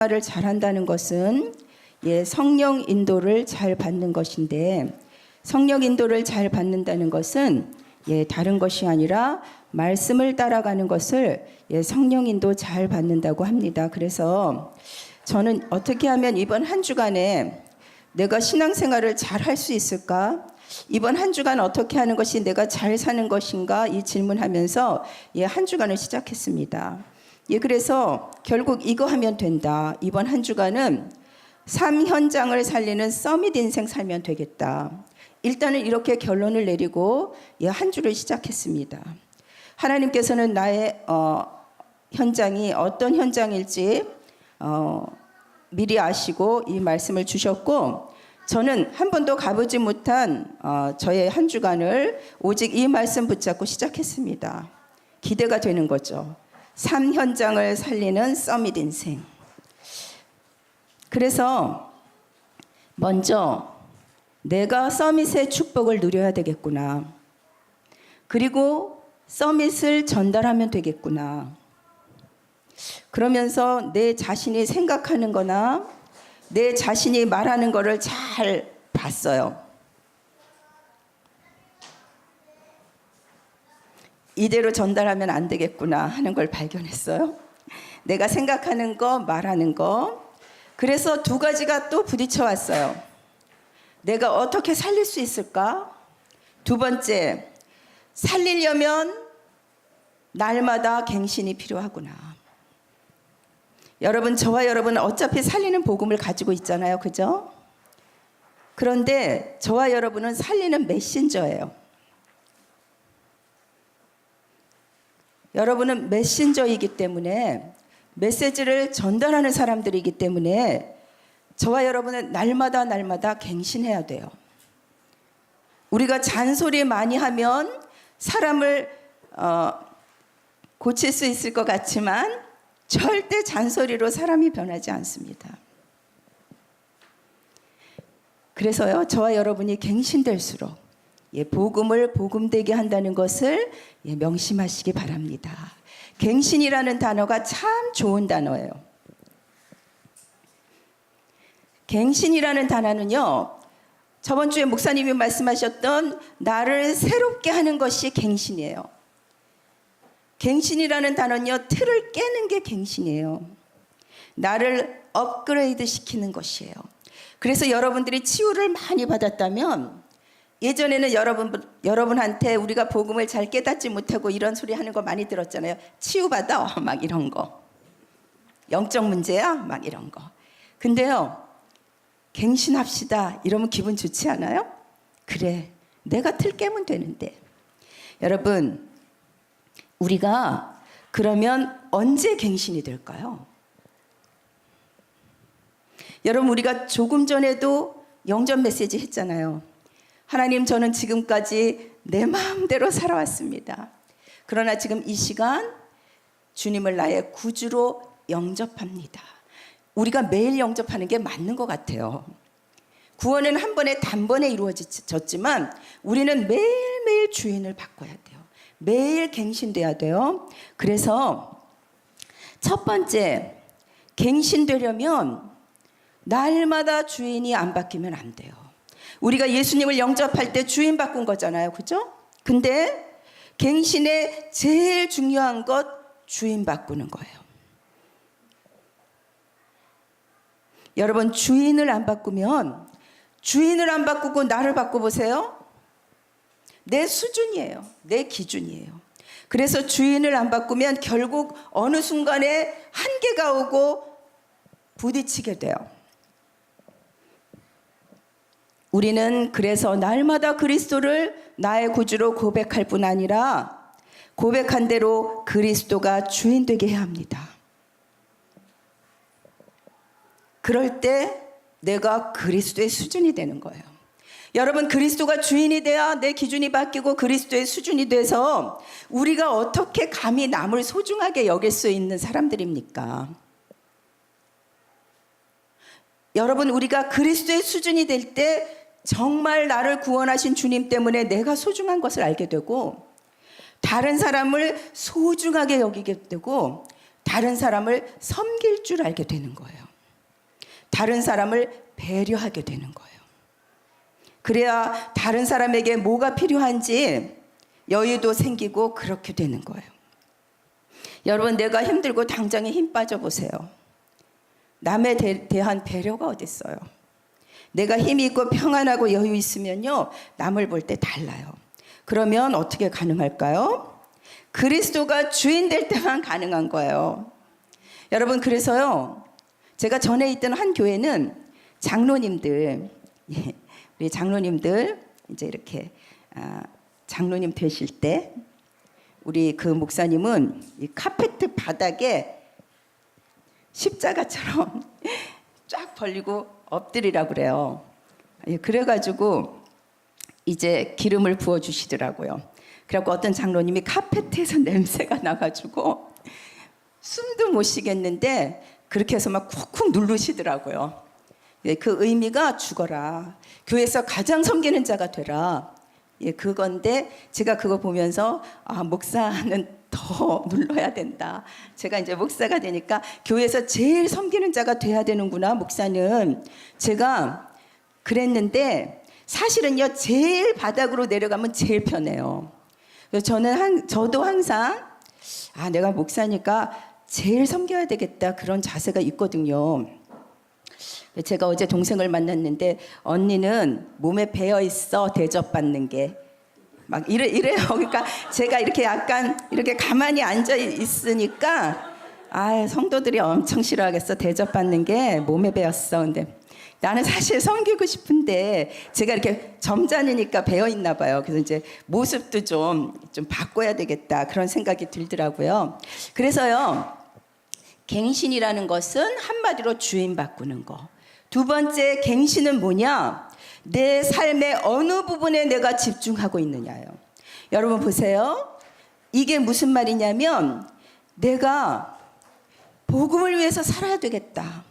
를 잘한다는 것은 성령 인도를 잘 받는 것인데, 성령 인도를 잘 받는다는 것은 다른 것이 아니라 말씀을 따라가는 것을 성령 인도 잘 받는다고 합니다. 그래서 저는 어떻게 하면 이번 한 주간에 내가 신앙생활을 잘 할 수 있을까? 이번 한 주간 어떻게 하는 것이 내가 잘 사는 것인가? 이 질문하면서 한 주간을 시작했습니다. 그래서 결국 이거 하면 된다. 이번 한 주간은 삶 현장을 살리는 서밋 인생 살면 되겠다. 일단은 이렇게 결론을 내리고 한 주를 시작했습니다. 하나님께서는 나의 현장이 어떤 현장일지 미리 아시고 이 말씀을 주셨고, 저는 한 번도 가보지 못한 저의 한 주간을 오직 이 말씀 붙잡고 시작했습니다. 기대가 되는 거죠. 삶 현장을 살리는 서밋 인생. 그래서 먼저 내가 서밋의 축복을 누려야 되겠구나. 그리고 서밋을 전달하면 되겠구나. 그러면서 내 자신이 생각하는 거나 내 자신이 말하는 거를 잘 봤어요. 이대로 전달하면 안 되겠구나 하는 걸 발견했어요. 내가 생각하는 거, 말하는 거. 그래서 두 가지가 또 부딪혀 왔어요. 내가 어떻게 살릴 수 있을까? 두 번째, 살리려면 날마다 갱신이 필요하구나. 여러분, 저와 여러분은 어차피 살리는 복음을 가지고 있잖아요. 그죠? 그런데 저와 여러분은 살리는 메신저예요. 여러분은 메신저이기 때문에, 메시지를 전달하는 사람들이기 때문에 저와 여러분은 날마다 갱신해야 돼요. 우리가 잔소리 많이 하면 사람을 고칠 수 있을 것 같지만 절대 잔소리로 사람이 변하지 않습니다. 그래서요, 저와 여러분이 갱신될수록 복음을 복음되게 한다는 것을 명심하시기 바랍니다. 갱신이라는 단어가 참 좋은 단어예요. 갱신이라는 단어는요, 저번 주에 목사님이 말씀하셨던 나를 새롭게 하는 것이 갱신이에요. 갱신이라는 단어는요, 틀을 깨는 게 갱신이에요. 나를 업그레이드 시키는 것이에요. 그래서 여러분들이 치유를 많이 받았다면, 예전에는 여러분한테 우리가 복음을 잘 깨닫지 못하고 이런 소리 하는 거 많이 들었잖아요. 치유받아? 막 이런 거. 영적 문제야? 막 이런 거. 근데요, 갱신합시다 이러면 기분 좋지 않아요? 그래, 내가 틀 깨면 되는데. 여러분, 우리가 그러면 언제 갱신이 될까요? 여러분, 우리가 조금 전에도 영전 메시지 했잖아요. 하나님, 저는 지금까지 내 마음대로 살아왔습니다. 그러나 지금 이 시간 주님을 나의 구주로 영접합니다. 우리가 매일 영접하는 게 맞는 것 같아요. 구원은 한 번에 단번에 이루어졌지만 우리는 매일매일 주인을 바꿔야 돼요. 매일 갱신돼야 돼요. 그래서 첫 번째, 갱신되려면 날마다 주인이 안 바뀌면 안 돼요. 우리가 예수님을 영접할 때 주인 바꾼 거잖아요. 그죠? 근데 갱신의 제일 중요한 것, 주인 바꾸는 거예요. 여러분, 주인을 안 바꾸면, 주인을 안 바꾸고 나를 바꿔보세요. 내 수준이에요. 내 기준이에요. 그래서 주인을 안 바꾸면 결국 어느 순간에 한계가 오고 부딪히게 돼요. 우리는 그래서 날마다 그리스도를 나의 구주로 고백할 뿐 아니라 고백한 대로 그리스도가 주인 되게 해야 합니다. 그럴 때 내가 그리스도의 수준이 되는 거예요. 여러분, 그리스도가 주인이 돼야 내 기준이 바뀌고 그리스도의 수준이 돼서 우리가 어떻게 감히 남을 소중하게 여길 수 있는 사람들입니까? 여러분, 우리가 그리스도의 수준이 될 때 정말 나를 구원하신 주님 때문에 내가 소중한 것을 알게 되고, 다른 사람을 소중하게 여기게 되고, 다른 사람을 섬길 줄 알게 되는 거예요. 다른 사람을 배려하게 되는 거예요. 그래야 다른 사람에게 뭐가 필요한지 여유도 생기고 그렇게 되는 거예요. 여러분, 내가 힘들고 당장에 힘 빠져보세요. 남에 대한 배려가 어디 있어요? 내가 힘이 있고 평안하고 여유 있으면요, 남을 볼 때 달라요. 그러면 어떻게 가능할까요? 그리스도가 주인 될 때만 가능한 거예요. 여러분, 그래서요, 제가 전에 있던 한 교회는 장로님들, 우리 장로님들 이제 이렇게 장로님 되실 때 우리 그 목사님은 이 카페트 바닥에 십자가처럼 쫙 벌리고 엎드리라고 그래요. 그래가지고 이제 기름을 부어 주시더라고요. 그래갖고 어떤 장로님이 카페트에서 냄새가 나가지고 숨도 못 쉬겠는데 그렇게 해서 막 쿡쿡 누르시더라고요. 그 의미가 죽어라. 교회에서 가장 섬기는 자가 되라. 그건데 제가 그거 보면서 목사는 더 눌러야 된다. 제가 이제 목사가 되니까 교회에서 제일 섬기는 자가 돼야 되는구나, 목사는. 제가 그랬는데 사실은요, 제일 바닥으로 내려가면 제일 편해요. 그래서 저도 항상 내가 목사니까 제일 섬겨야 되겠다, 그런 자세가 있거든요. 제가 어제 동생을 만났는데 언니는 몸에 배어 있어, 대접받는 게. 막 이래요. 그러니까 제가 이렇게 약간 이렇게 가만히 앉아 있으니까 성도들이 엄청 싫어하겠어, 대접받는 게 몸에 배었어. 근데 나는 사실 섬기고 싶은데 제가 이렇게 점잖으니까 배어 있나 봐요. 그래서 이제 모습도 좀 바꿔야 되겠다, 그런 생각이 들더라고요. 그래서요, 갱신이라는 것은 한마디로 주인 바꾸는 거. 두 번째 갱신은 뭐냐? 내 삶의 어느 부분에 내가 집중하고 있느냐요. 여러분 보세요. 이게 무슨 말이냐면 내가 복음을 위해서 살아야 되겠다.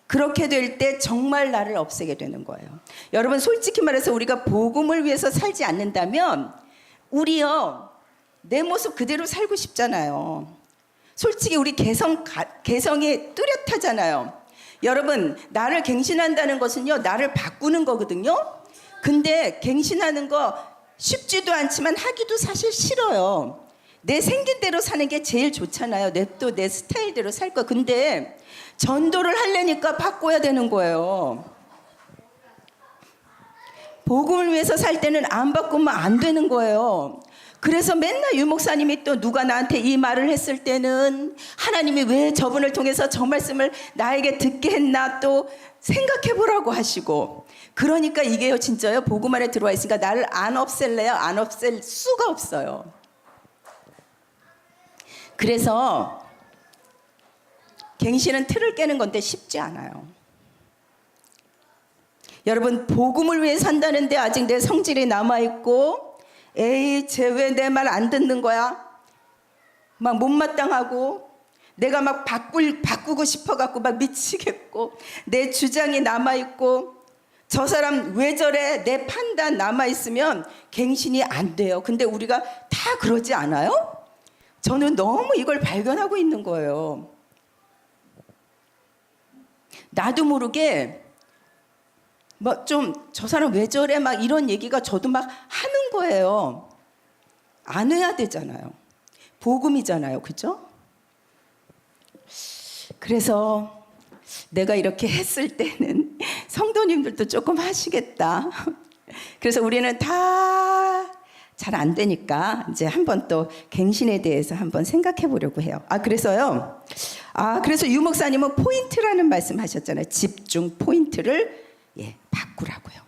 그렇게 될 때 정말 나를 없애게 되는 거예요. 여러분, 솔직히 말해서 우리가 복음을 위해서 살지 않는다면 우리요, 내 모습 그대로 살고 싶잖아요. 솔직히 우리 개성이 뚜렷하잖아요. 여러분, 나를 갱신한다는 것은요, 나를 바꾸는 거거든요. 근데 갱신하는 거 쉽지도 않지만 하기도 사실 싫어요. 내 생긴 대로 사는 게 제일 좋잖아요. 내 스타일대로 살 거. 근데 전도를 하려니까 바꿔야 되는 거예요. 복음을 위해서 살 때는 안 바꾸면 안 되는 거예요. 그래서 맨날 유 목사님이 또 누가 나한테 이 말을 했을 때는 하나님이 왜 저분을 통해서 저 말씀을 나에게 듣게 했나 또 생각해 보라고 하시고, 그러니까 이게요, 진짜요, 복음 안에 들어와 있으니까 나를 안 없앨래요? 안 없앨 수가 없어요. 그래서 갱신은 틀을 깨는 건데 쉽지 않아요. 여러분, 복음을 위해 산다는데 아직 내 성질이 남아있고, 에이, 쟤 왜 내 말 안 듣는 거야? 막 못마땅하고, 내가 막 바꾸고 싶어갖고 막 미치겠고, 내 주장이 남아있고, 저 사람 왜 저래? 내 판단 남아있으면 갱신이 안 돼요. 근데 우리가 다 그러지 않아요? 저는 너무 이걸 발견하고 있는 거예요. 나도 모르게 뭐 좀 저 사람 왜 저래? 막 이런 얘기가 저도 막 하는 거예요. 안 해야 되잖아요. 복음이잖아요. 그죠? 그래서 내가 이렇게 했을 때는 성도님들도 조금 하시겠다. 그래서 우리는 다 잘 안 되니까 이제 한번 또 갱신에 대해서 한번 생각해 보려고 해요. 그래서요. 그래서 유 목사님은 포인트라는 말씀 하셨잖아요. 집중 포인트를 바꾸라고요.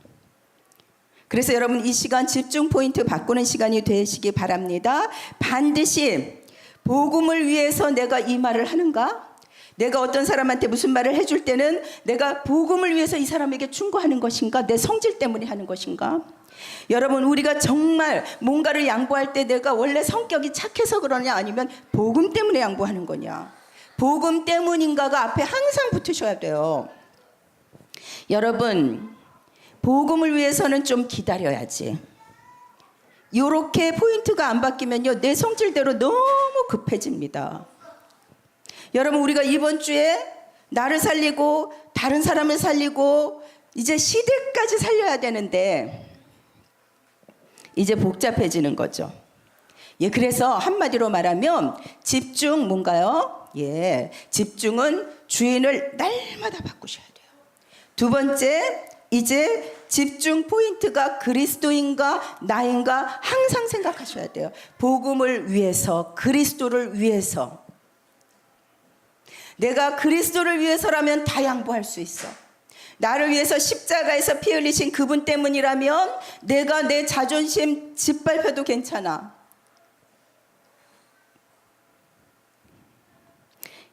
그래서 여러분, 이 시간 집중 포인트 바꾸는 시간이 되시기 바랍니다. 반드시 복음을 위해서 내가 이 말을 하는가? 내가 어떤 사람한테 무슨 말을 해줄 때는 내가 복음을 위해서 이 사람에게 충고하는 것인가? 내 성질 때문에 하는 것인가? 여러분, 우리가 정말 뭔가를 양보할 때 내가 원래 성격이 착해서 그러냐, 아니면 복음 때문에 양보하는 거냐? 복음 때문인가가 앞에 항상 붙으셔야 돼요. 여러분, 복음을 위해서는 좀 기다려야지. 이렇게 포인트가 안 바뀌면요, 내 성질대로 너무 급해집니다. 여러분, 우리가 이번 주에 나를 살리고 다른 사람을 살리고 이제 시대까지 살려야 되는데 이제 복잡해지는 거죠. 예, 그래서 한마디로 말하면 집중 뭔가요? 예, 집중은 주인을 날마다 바꾸셔야 돼요. 두 번째, 이제 집중 포인트가 그리스도인가 나인가 항상 생각하셔야 돼요. 복음을 위해서, 그리스도를 위해서. 내가 그리스도를 위해서라면 다 양보할 수 있어. 나를 위해서 십자가에서 피 흘리신 그분 때문이라면 내가 내 자존심 짓밟혀도 괜찮아.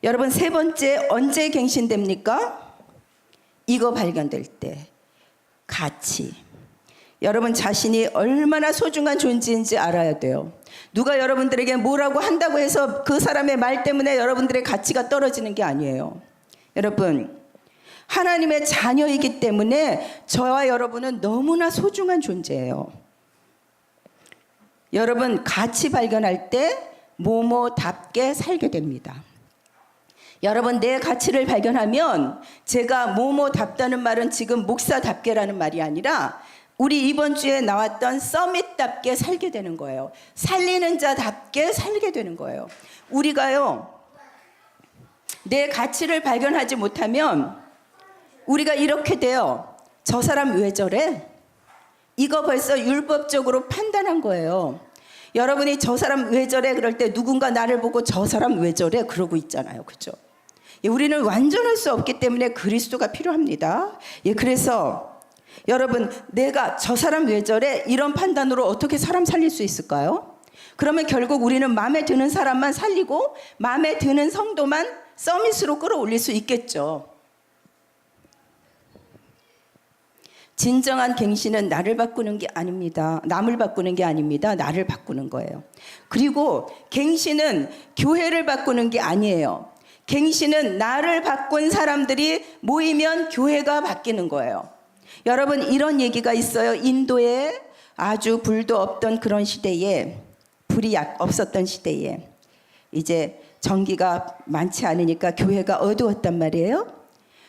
여러분, 세 번째, 언제 갱신됩니까? 이거 발견될 때. 가치. 여러분 자신이 얼마나 소중한 존재인지 알아야 돼요. 누가 여러분들에게 뭐라고 한다고 해서 그 사람의 말 때문에 여러분들의 가치가 떨어지는 게 아니에요. 여러분, 하나님의 자녀이기 때문에 저와 여러분은 너무나 소중한 존재예요. 여러분, 가치 발견할 때 뭐뭐답게 살게 됩니다. 여러분, 내 가치를 발견하면, 제가 뭐뭐답다는 말은 지금 목사답게라는 말이 아니라 우리 이번 주에 나왔던 서밋답게 살게 되는 거예요. 살리는 자답게 살게 되는 거예요. 우리가요, 내 가치를 발견하지 못하면 우리가 이렇게 돼요. 저 사람 왜 저래? 이거 벌써 율법적으로 판단한 거예요. 여러분이 저 사람 왜 저래? 그럴 때 누군가 나를 보고 저 사람 왜 저래? 그러고 있잖아요. 그죠? 예, 우리는 완전할 수 없기 때문에 그리스도가 필요합니다. 예, 그래서 여러분, 내가 저 사람 왜 저래? 이런 판단으로 어떻게 사람 살릴 수 있을까요? 그러면 결국 우리는 마음에 드는 사람만 살리고 마음에 드는 성도만 서밋으로 끌어올릴 수 있겠죠. 진정한 갱신은 나를 바꾸는 게 아닙니다. 남을 바꾸는 게 아닙니다. 나를 바꾸는 거예요. 그리고 갱신은 교회를 바꾸는 게 아니에요. 갱신은 나를 바꾼 사람들이 모이면 교회가 바뀌는 거예요. 여러분, 이런 얘기가 있어요. 인도에 아주 불도 없던 그런 시대에, 불이 없었던 시대에 이제 전기가 많지 않으니까 교회가 어두웠단 말이에요.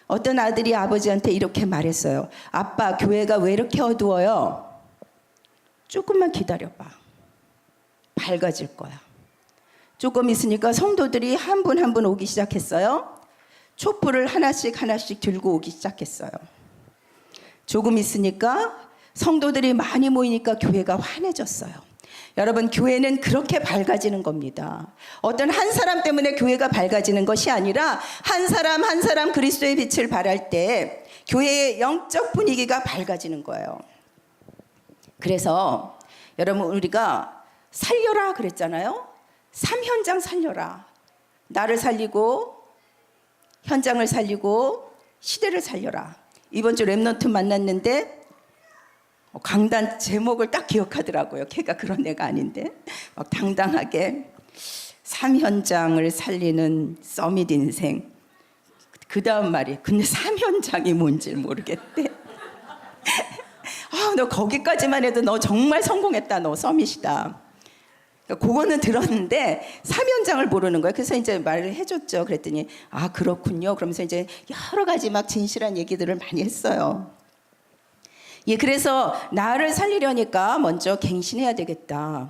어떤 아들이 아버지한테 이렇게 말했어요. 아빠, 교회가 왜 이렇게 어두워요? 조금만 기다려봐. 밝아질 거야. 조금 있으니까 성도들이 한 분 한 분 오기 시작했어요. 촛불을 하나씩 하나씩 들고 오기 시작했어요. 조금 있으니까 성도들이 많이 모이니까 교회가 환해졌어요. 여러분, 교회는 그렇게 밝아지는 겁니다. 어떤 한 사람 때문에 교회가 밝아지는 것이 아니라 한 사람 한 사람 그리스도의 빛을 발할 때 교회의 영적 분위기가 밝아지는 거예요. 그래서 여러분, 우리가 살려라 그랬잖아요. 3현장 살려라. 나를 살리고, 현장을 살리고, 시대를 살려라. 이번 주 렘넌트 만났는데 강단 제목을 딱 기억하더라고요. 걔가 그런 애가 아닌데 막 당당하게 3현장을 살리는 서밋 인생. 그 다음 말이 근데 3현장이 뭔지 모르겠대. 너 거기까지만 해도 너 정말 성공했다. 너 서밋이다. 그거는 들었는데 3현장을 모르는 거예요. 그래서 이제 말을 해줬죠. 그랬더니 아, 그렇군요. 그러면서 이제 여러 가지 막 진실한 얘기들을 많이 했어요. 예, 그래서 나를 살리려니까 먼저 갱신해야 되겠다.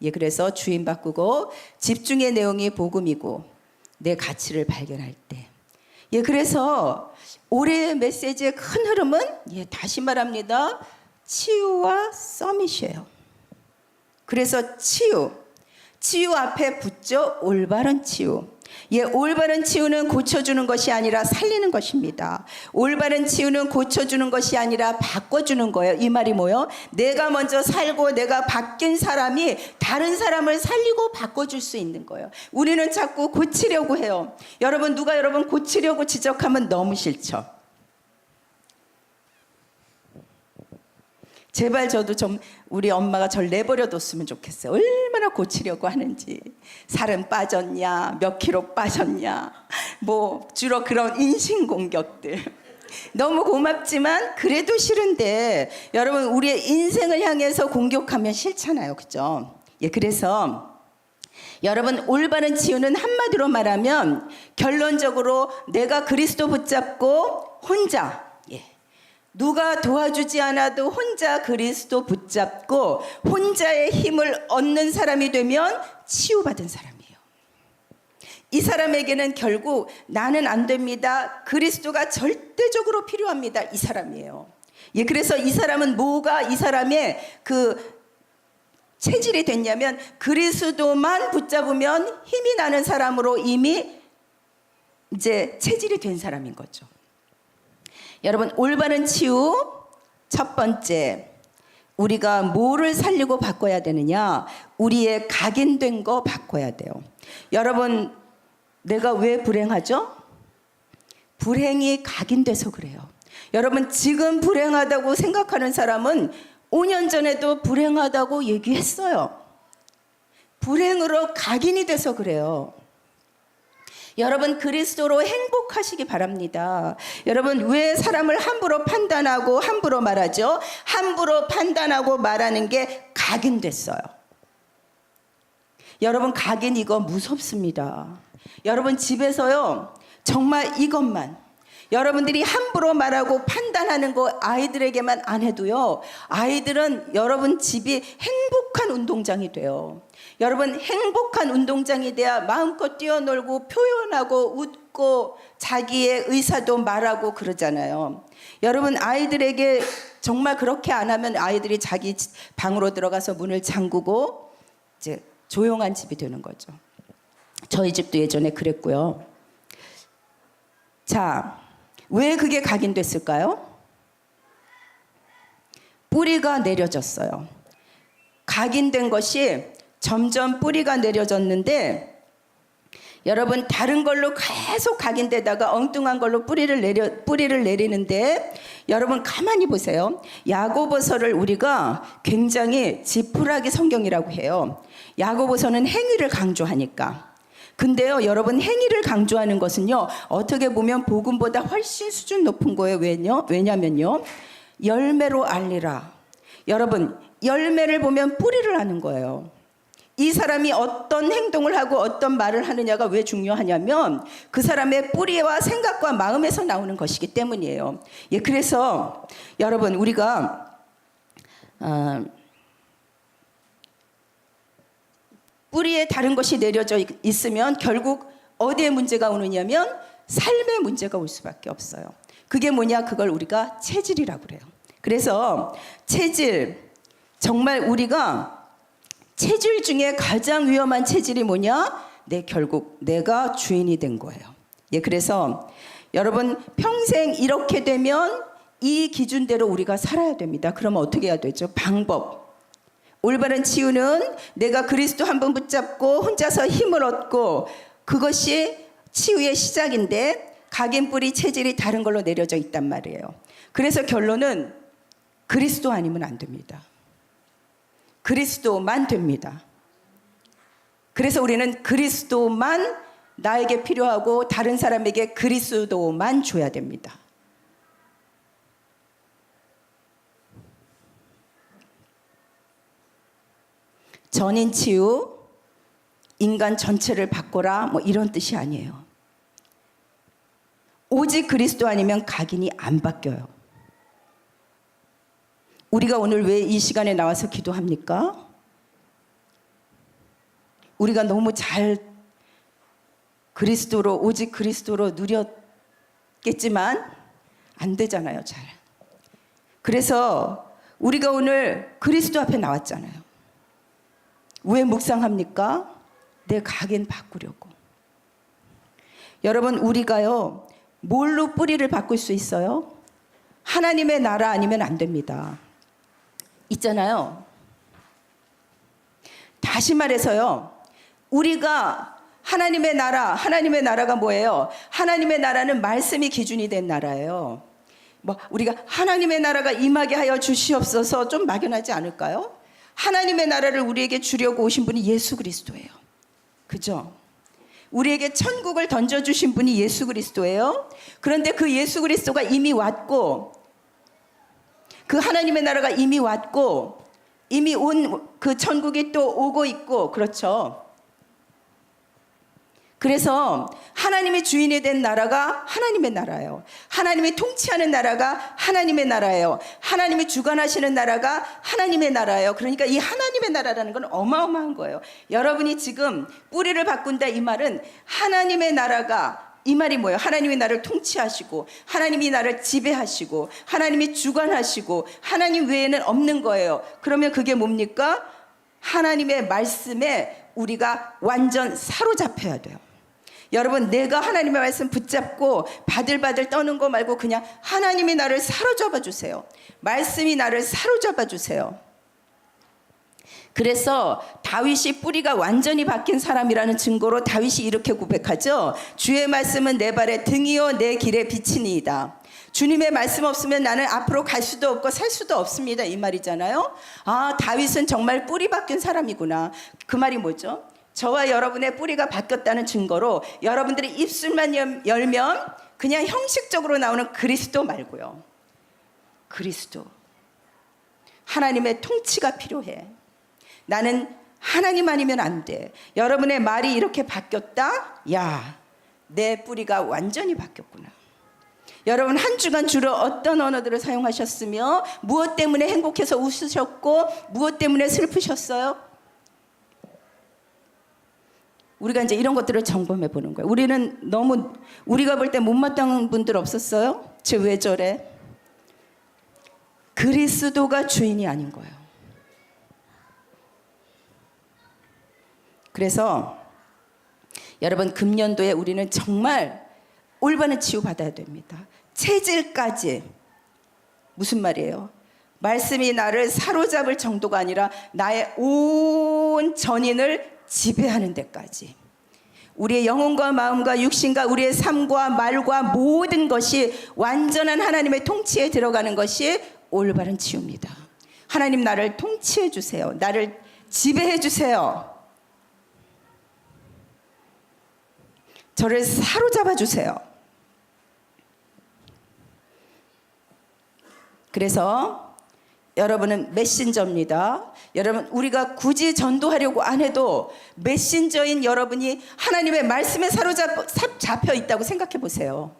예, 그래서 주인 바꾸고 집중의 내용이 복음이고 내 가치를 발견할 때. 예, 그래서 올해의 메시지의 큰 흐름은 예, 다시 말합니다. 치유와 서밋이에요. 그래서 치유 앞에 붙죠. 올바른 치유. 예, 올바른 치유는 고쳐주는 것이 아니라 살리는 것입니다. 올바른 치유는 고쳐주는 것이 아니라 바꿔주는 거예요. 이 말이 뭐예요? 내가 먼저 살고 내가 바뀐 사람이 다른 사람을 살리고 바꿔줄 수 있는 거예요. 우리는 자꾸 고치려고 해요. 여러분, 누가 여러분 고치려고 지적하면 너무 싫죠. 제발 저도 좀 우리 엄마가 절 내버려뒀으면 좋겠어요. 얼마나 고치려고 하는지. 살은 빠졌냐, 몇 킬로 빠졌냐, 뭐 주로 그런 인신공격들. 너무 고맙지만 그래도 싫은데 여러분, 우리의 인생을 향해서 공격하면 싫잖아요. 그죠? 예, 그래서 여러분, 올바른 치유는 한마디로 말하면 결론적으로 내가 그리스도 붙잡고 혼자, 누가 도와주지 않아도 혼자 그리스도 붙잡고 혼자의 힘을 얻는 사람이 되면 치유받은 사람이에요. 이 사람에게는 결국 나는 안 됩니다, 그리스도가 절대적으로 필요합니다, 이 사람이에요. 그래서 이 사람은 뭐가 이 사람의 그 체질이 됐냐면 그리스도만 붙잡으면 힘이 나는 사람으로 이미 이제 체질이 된 사람인 거죠. 여러분, 올바른 치유 첫 번째, 우리가 뭐를 살리고 바꿔야 되느냐? 우리의 각인된 거 바꿔야 돼요. 여러분, 내가 왜 불행하죠? 불행이 각인돼서 그래요. 여러분, 지금 불행하다고 생각하는 사람은 5년 전에도 불행하다고 얘기했어요. 불행으로 각인이 돼서 그래요. 여러분, 그리스도로 행복하시기 바랍니다. 여러분, 왜 사람을 함부로 판단하고 함부로 말하죠? 함부로 판단하고 말하는 게 각인됐어요. 여러분, 각인 이거 무섭습니다. 여러분, 집에서요, 정말 이것만, 여러분들이 함부로 말하고 판단하는 거 아이들에게만 안 해도요, 아이들은 여러분 집이 행복한 운동장이 돼요. 여러분, 행복한 운동장이 돼야 마음껏 뛰어놀고 표현하고 웃고 자기의 의사도 말하고 그러잖아요. 여러분, 아이들에게 정말 그렇게 안 하면 아이들이 자기 방으로 들어가서 문을 잠그고 이제 조용한 집이 되는 거죠. 저희 집도 예전에 그랬고요. 자, 왜 그게 각인됐을까요? 뿌리가 내려졌어요. 각인된 것이 점점 뿌리가 내려졌는데, 여러분, 다른 걸로 계속 각인되다가 엉뚱한 걸로 뿌리를 내리는데, 여러분 가만히 보세요. 야고보서를 우리가 굉장히 지푸라기 성경이라고 해요. 야고보서는 행위를 강조하니까. 근데요, 여러분, 행위를 강조하는 것은요, 어떻게 보면 복음보다 훨씬 수준 높은 거예요. 왜냐면요, 열매로 알리라. 여러분, 열매를 보면 뿌리를 아는 거예요. 이 사람이 어떤 행동을 하고 어떤 말을 하느냐가 왜 중요하냐면 그 사람의 뿌리와 생각과 마음에서 나오는 것이기 때문이에요. 그래서 여러분, 우리가 뿌리에 다른 것이 내려져 있으면 결국 어디에 문제가 오느냐면 삶의 문제가 올 수밖에 없어요. 그게 뭐냐? 그걸 우리가 체질이라고 그래요. 그래서 체질, 정말 우리가 체질 중에 가장 위험한 체질이 뭐냐? 결국 내가 주인이 된 거예요. 그래서 여러분, 평생 이렇게 되면 이 기준대로 우리가 살아야 됩니다. 그러면 어떻게 해야 되죠? 방법. 올바른 치유는 내가 그리스도 한 번 붙잡고 혼자서 힘을 얻고, 그것이 치유의 시작인데 각인 뿌리 체질이 다른 걸로 내려져 있단 말이에요. 그래서 결론은 그리스도 아니면 안 됩니다. 그리스도만 됩니다. 그래서 우리는 그리스도만 나에게 필요하고 다른 사람에게 그리스도만 줘야 됩니다. 전인 치유, 인간 전체를 바꿔라, 이런 뜻이 아니에요. 오직 그리스도 아니면 각인이 안 바뀌어요. 우리가 오늘 왜 이 시간에 나와서 기도합니까? 우리가 너무 잘 그리스도로, 오직 그리스도로 누렸겠지만 안 되잖아요, 잘. 그래서 우리가 오늘 그리스도 앞에 나왔잖아요. 왜 묵상합니까? 내 각인 바꾸려고. 여러분, 우리가요, 뭘로 뿌리를 바꿀 수 있어요? 하나님의 나라 아니면 안 됩니다. 있잖아요. 다시 말해서요, 우리가 하나님의 나라가 뭐예요? 하나님의 나라는 말씀이 기준이 된 나라예요. 우리가 하나님의 나라가 임하게 하여 주시옵소서 좀 막연하지 않을까요? 하나님의 나라를 우리에게 주려고 오신 분이 예수 그리스도예요. 그죠? 우리에게 천국을 던져주신 분이 예수 그리스도예요. 그런데 그 예수 그리스도가 이미 왔고, 그 하나님의 나라가 이미 왔고, 이미 온 그 천국이 또 오고 있고, 그렇죠? 그래서 하나님이 주인이 된 나라가 하나님의 나라예요. 하나님이 통치하는 나라가 하나님의 나라예요. 하나님이 주관하시는 나라가 하나님의 나라예요. 그러니까 이 하나님의 나라라는 건 어마어마한 거예요. 여러분이 지금 뿌리를 바꾼다 이 말은 하나님의 나라가, 이 말이 뭐예요? 하나님이 나를 통치하시고 하나님이 나를 지배하시고 하나님이 주관하시고 하나님 외에는 없는 거예요. 그러면 그게 뭡니까? 하나님의 말씀에 우리가 완전 사로잡혀야 돼요. 여러분, 내가 하나님의 말씀 붙잡고 바들바들 떠는 거 말고 그냥 하나님이 나를 사로잡아 주세요. 말씀이 나를 사로잡아 주세요. 그래서 다윗이 뿌리가 완전히 바뀐 사람이라는 증거로 다윗이 이렇게 고백하죠. 주의 말씀은 내 발의 등이요 내 길의 빛이니이다. 주님의 말씀 없으면 나는 앞으로 갈 수도 없고 살 수도 없습니다, 이 말이잖아요. 아, 다윗은 정말 뿌리 바뀐 사람이구나. 그 말이 뭐죠? 저와 여러분의 뿌리가 바뀌었다는 증거로 여러분들이 입술만 열면 그냥 형식적으로 나오는 그리스도 말고요, 그리스도, 하나님의 통치가 필요해. 나는 하나님 아니면 안 돼. 여러분의 말이 이렇게 바뀌었다? 야, 내 뿌리가 완전히 바뀌었구나. 여러분, 한 주간 주로 어떤 언어들을 사용하셨으며 무엇 때문에 행복해서 웃으셨고 무엇 때문에 슬프셨어요? 우리가 이제 이런 것들을 점검해 보는 거예요. 우리는 너무, 우리가 볼 때 못마땅한 분들 없었어요? 쟤 왜 저래? 그리스도가 주인이 아닌 거예요. 그래서 여러분, 금년도에 우리는 정말 올바른 치유받아야 됩니다. 체질까지. 무슨 말이에요? 말씀이 나를 사로잡을 정도가 아니라 나의 온 전인을 지배하는 데까지. 우리의 영혼과 마음과 육신과 우리의 삶과 말과 모든 것이 완전한 하나님의 통치에 들어가는 것이 올바른 치유입니다. 하나님, 나를 통치해 주세요. 나를 지배해 주세요. 저를 사로잡아 주세요. 그래서 여러분은 메신저입니다. 여러분, 우리가 굳이 전도하려고 안 해도 메신저인 여러분이 하나님의 말씀에 사로잡혀 있다고 생각해 보세요.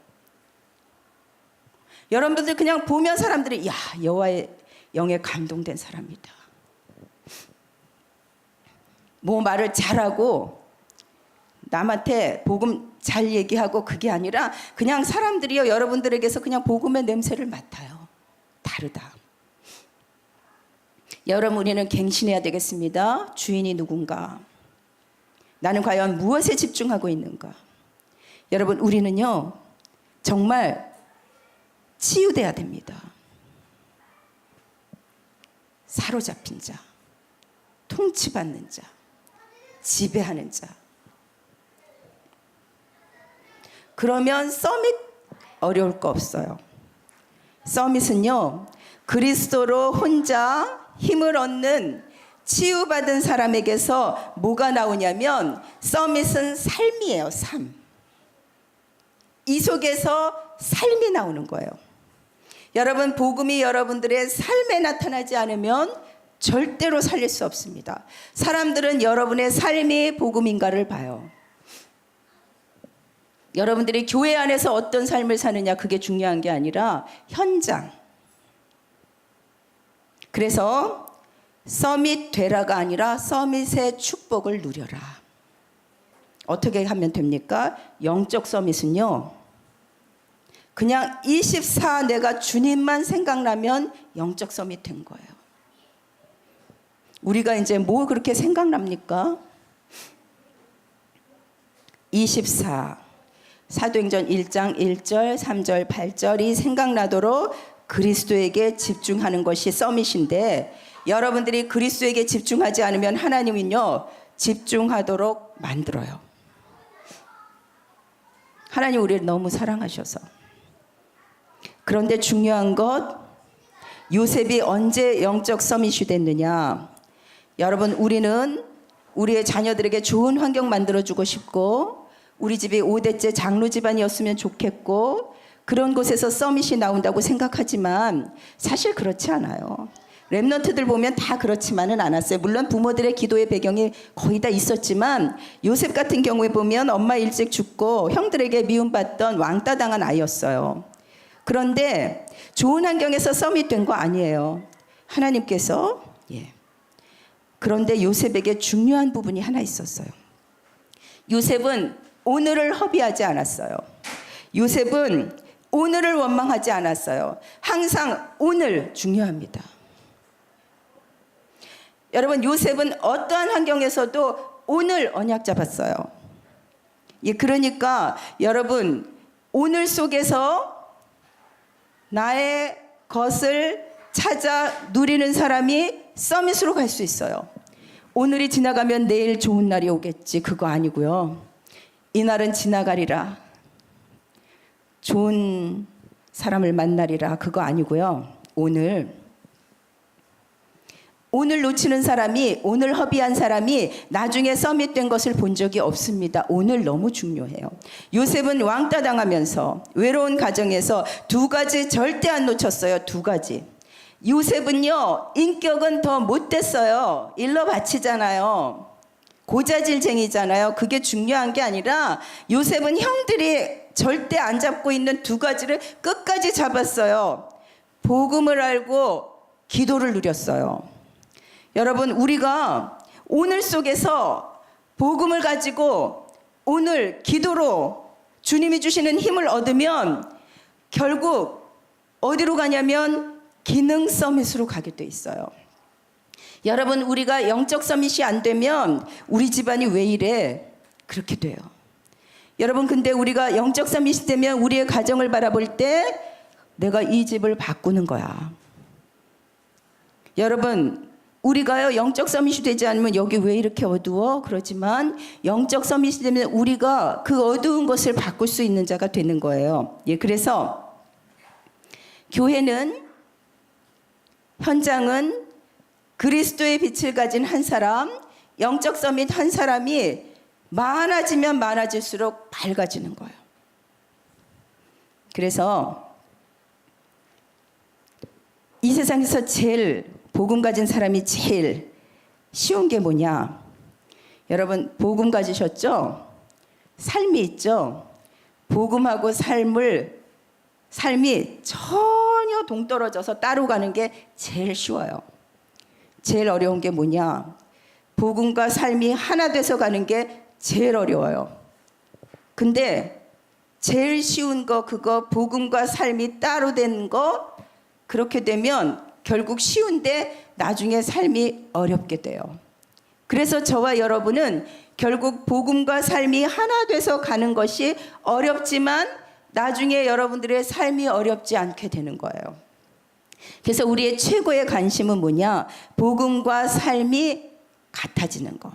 여러분들 그냥 보면 사람들이, 야, 여호와의 영에 감동된 사람이다. 뭐 말을 잘하고 남한테 복음 잘 얘기하고, 그게 아니라 그냥 사람들이요, 여러분들에게서 그냥 복음의 냄새를 맡아요. 다르다. 여러분, 우리는 갱신해야 되겠습니다. 주인이 누군가? 나는 과연 무엇에 집중하고 있는가? 여러분, 우리는요 정말 치유돼야 됩니다. 사로잡힌 자, 통치받는 자, 지배하는 자. 그러면 서밋 어려울 거 없어요. 서밋은요, 그리스도로 혼자 힘을 얻는 치유받은 사람에게서 뭐가 나오냐면, 서밋은 삶이에요. 삶. 이 속에서 삶이 나오는 거예요. 여러분, 복음이 여러분들의 삶에 나타나지 않으면 절대로 살릴 수 없습니다. 사람들은 여러분의 삶이 복음인가를 봐요. 여러분들이 교회 안에서 어떤 삶을 사느냐, 그게 중요한 게 아니라 현장. 그래서 서밋 되라가 아니라 서밋의 축복을 누려라. 어떻게 하면 됩니까? 영적 서밋은요, 그냥 24 내가 주님만 생각나면 영적 서밋 된 거예요. 우리가 이제 뭐 그렇게 생각납니까? 24 사도행전 1장 1절 3절 8절이 생각나도록 그리스도에게 집중하는 것이 서밋인데, 여러분들이 그리스도에게 집중하지 않으면 하나님은요 집중하도록 만들어요. 하나님 우리를 너무 사랑하셔서. 그런데 중요한 것, 요셉이 언제 영적 서밋이 됐느냐? 여러분, 우리는 우리의 자녀들에게 좋은 환경 만들어주고 싶고, 우리 집이 5대째 장로 집안이었으면 좋겠고, 그런 곳에서 서밋이 나온다고 생각하지만 사실 그렇지 않아요. 렘넌트들 보면 다 그렇지만은 않았어요. 물론 부모들의 기도의 배경이 거의 다 있었지만 요셉 같은 경우에 보면 엄마 일찍 죽고 형들에게 미움받던 왕따 당한 아이였어요. 그런데 좋은 환경에서 썸이 된 거 아니에요. 하나님께서 그런데 요셉에게 중요한 부분이 하나 있었어요. 요셉은 오늘을 허비하지 않았어요. 요셉은 오늘을 원망하지 않았어요. 항상 오늘 중요합니다. 여러분, 요셉은 어떠한 환경에서도 오늘 언약 잡았어요. 그러니까 여러분, 오늘 속에서 나의 것을 찾아 누리는 사람이 서밋으로 갈 수 있어요. 오늘이 지나가면 내일 좋은 날이 오겠지, 그거 아니고요. 이 날은 지나가리라, 좋은 사람을 만나리라, 그거 아니고요. 오늘 놓치는 사람이, 오늘 허비한 사람이 나중에 서밋된 것을 본 적이 없습니다. 오늘 너무 중요해요. 요셉은 왕따 당하면서 외로운 가정에서 두 가지 절대 안 놓쳤어요. 두 가지. 요셉은요, 인격은 더 못됐어요. 일러 바치잖아요. 고자질쟁이잖아요. 그게 중요한 게 아니라 요셉은 형들이 절대 안 잡고 있는 두 가지를 끝까지 잡았어요. 복음을 알고 기도를 누렸어요. 여러분, 우리가 오늘 속에서 복음을 가지고 오늘 기도로 주님이 주시는 힘을 얻으면 결국 어디로 가냐면 기능 서밋으로 가게 돼 있어요. 여러분, 우리가 영적 서밋이 안 되면 우리 집안이 왜 이래? 그렇게 돼요. 여러분, 근데 우리가 영적 서밋이 되면 우리의 가정을 바라볼 때 내가 이 집을 바꾸는 거야. 여러분, 우리가요, 영적 서밋이 되지 않으면 여기 왜 이렇게 어두워? 그러지만 영적 서밋이 되면 우리가 그 어두운 것을 바꿀 수 있는 자가 되는 거예요. 그래서 교회는, 현장은 그리스도의 빛을 가진 한 사람, 영적 서밋 한 사람이 많아지면 많아질수록 밝아지는 거예요. 그래서 이 세상에서 제일 복음 가진 사람이 제일 쉬운 게 뭐냐? 여러분, 복음 가지셨죠? 삶이 있죠? 복음하고 삶이 전혀 동떨어져서 따로 가는 게 제일 쉬워요. 제일 어려운 게 뭐냐? 복음과 삶이 하나 돼서 가는 게 제일 어려워요. 근데 제일 쉬운 거, 그거 복음과 삶이 따로 된 거, 그렇게 되면 결국 쉬운데 나중에 삶이 어렵게 돼요. 그래서 저와 여러분은 결국 복음과 삶이 하나 돼서 가는 것이 어렵지만 나중에 여러분들의 삶이 어렵지 않게 되는 거예요. 그래서 우리의 최고의 관심은 뭐냐? 복음과 삶이 같아지는 것.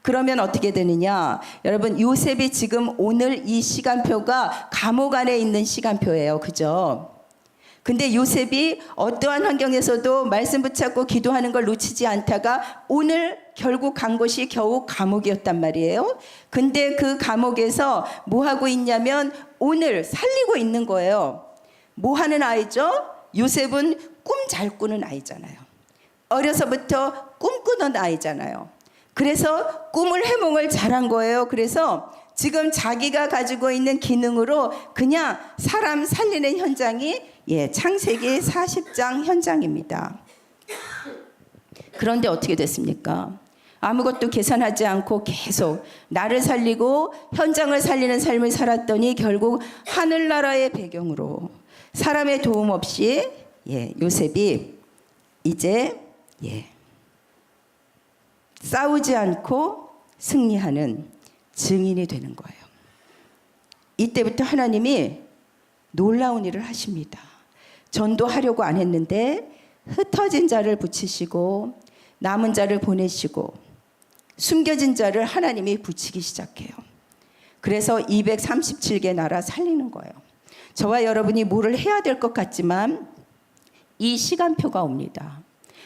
그러면 어떻게 되느냐? 여러분, 요셉이 지금 오늘 이 시간표가 감옥 안에 있는 시간표예요. 그죠? 근데 요셉이 어떠한 환경에서도 말씀 붙잡고 기도하는 걸 놓치지 않다가 오늘 결국 간 곳이 겨우 감옥이었단 말이에요. 근데 그 감옥에서 뭐 하고 있냐면 오늘 살리고 있는 거예요. 뭐 하는 아이죠? 요셉은 꿈 잘 꾸는 아이잖아요. 어려서부터 꿈꾸던 아이잖아요. 그래서 꿈을 해몽을 잘한 거예요. 그래서 지금 자기가 가지고 있는 기능으로 그냥 사람 살리는 현장이 창세기 40장 현장입니다. 그런데 어떻게 됐습니까? 아무것도 계산하지 않고 계속 나를 살리고 현장을 살리는 삶을 살았더니 결국 하늘나라의 배경으로 사람의 도움 없이 요셉이 이제 싸우지 않고 승리하는 증인이 되는 거예요. 이때부터 하나님이 놀라운 일을 하십니다. 전도하려고 안 했는데 흩어진 자를 붙이시고 남은 자를 보내시고 숨겨진 자를 하나님이 붙이기 시작해요. 그래서 237개 나라 살리는 거예요. 저와 여러분이 뭐를 해야 될 것 같지만 이 시간표가 옵니다.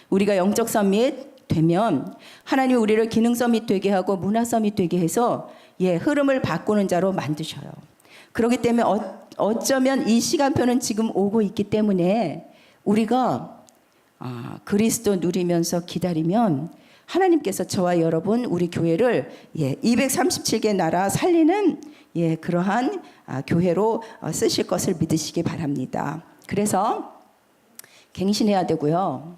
우리가 영적 서밋 되면 하나님이 우리를 기능 서밋 되게 하고 문화 서밋 되게 해서 흐름을 바꾸는 자로 만드셔요. 그렇기 때문에 어쩌면 이 시간표는 지금 오고 있기 때문에 우리가 그리스도 누리면서 기다리면 하나님께서 저와 여러분 우리 교회를 237개 나라 살리는 그러한 교회로 쓰실 것을 믿으시기 바랍니다. 그래서 갱신해야 되고요.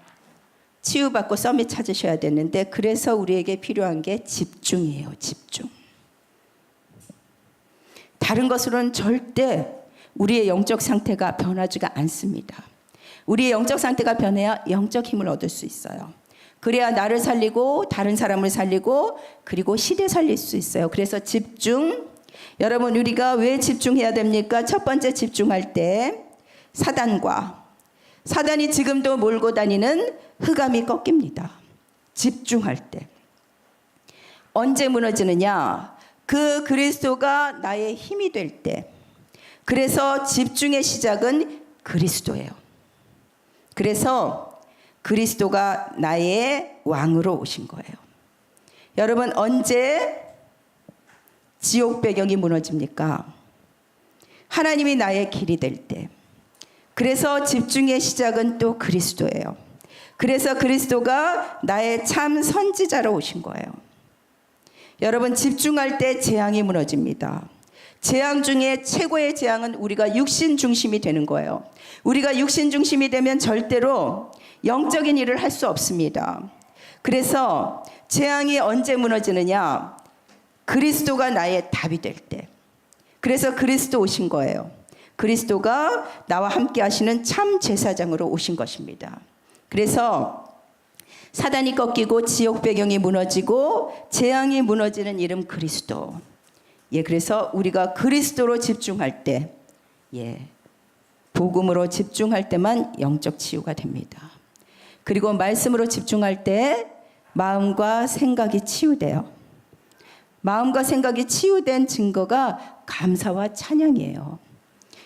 치유받고 서밋 찾으셔야 되는데 그래서 우리에게 필요한 게 집중이에요. 집중. 다른 것으로는 절대 우리의 영적 상태가 변하지가 않습니다. 우리의 영적 상태가 변해야 영적 힘을 얻을 수 있어요. 그래야 나를 살리고 다른 사람을 살리고 그리고 시대 살릴 수 있어요. 그래서 집중. 여러분 우리가 왜 집중해야 됩니까? 첫 번째 집중할 때 사단이 지금도 몰고 다니는 흑암이 꺾입니다. 집중할 때. 언제 무너지느냐? 그 그리스도가 나의 힘이 될 때. 그래서 집중의 시작은 그리스도예요. 그래서 그리스도가 나의 왕으로 오신 거예요. 여러분 언제 지옥 배경이 무너집니까? 하나님이 나의 길이 될 때. 그래서 집중의 시작은 또 그리스도예요. 그래서 그리스도가 나의 참 선지자로 오신 거예요. 여러분 집중할 때 재앙이 무너집니다. 재앙 중에 최고의 재앙은 우리가 육신 중심이 되는 거예요. 우리가 육신 중심이 되면 절대로 영적인 일을 할 수 없습니다. 그래서 재앙이 언제 무너지느냐? 그리스도가 나의 답이 될 때. 그래서 그리스도 오신 거예요. 그리스도가 나와 함께 하시는 참 제사장으로 오신 것입니다. 그래서 사단이 꺾이고 지옥 배경이 무너지고 재앙이 무너지는 이름 그리스도. 그래서 우리가 그리스도로 집중할 때, 복음으로 집중할 때만 영적 치유가 됩니다. 그리고 말씀으로 집중할 때 마음과 생각이 치유돼요. 마음과 생각이 치유된 증거가 감사와 찬양이에요.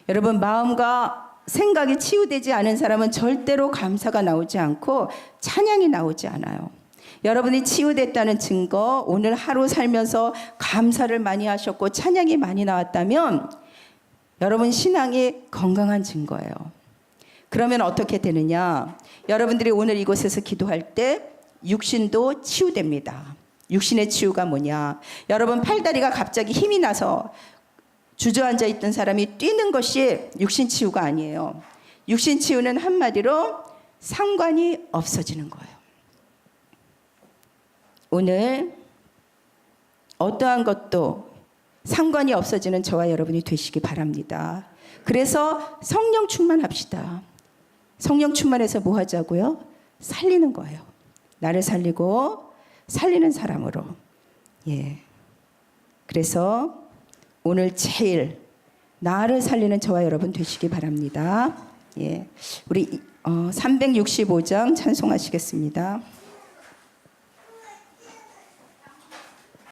여러분 마음과 생각이 치유되지 않은 사람은 절대로 감사가 나오지 않고 찬양이 나오지 않아요. 여러분이 치유됐다는 증거, 오늘 하루 살면서 감사를 많이 하셨고 찬양이 많이 나왔다면 여러분 신앙이 건강한 증거예요. 그러면 어떻게 되느냐? 여러분들이 오늘 이곳에서 기도할 때 육신도 치유됩니다. 육신의 치유가 뭐냐? 여러분 팔다리가 갑자기 힘이 나서 주저앉아 있던 사람이 뛰는 것이 육신 치유가 아니에요. 육신 치유는 한마디로 상관이 없어지는 거예요. 오늘 어떠한 것도 상관이 없어지는 저와 여러분이 되시기 바랍니다. 그래서 성령 충만합시다. 성령 충만해서 뭐 하자고요? 살리는 거예요. 나를 살리고 살리는 사람으로. 그래서 오늘 제일 나를 살리는 저와 여러분 되시기 바랍니다. 우리 365장 찬송하시겠습니다.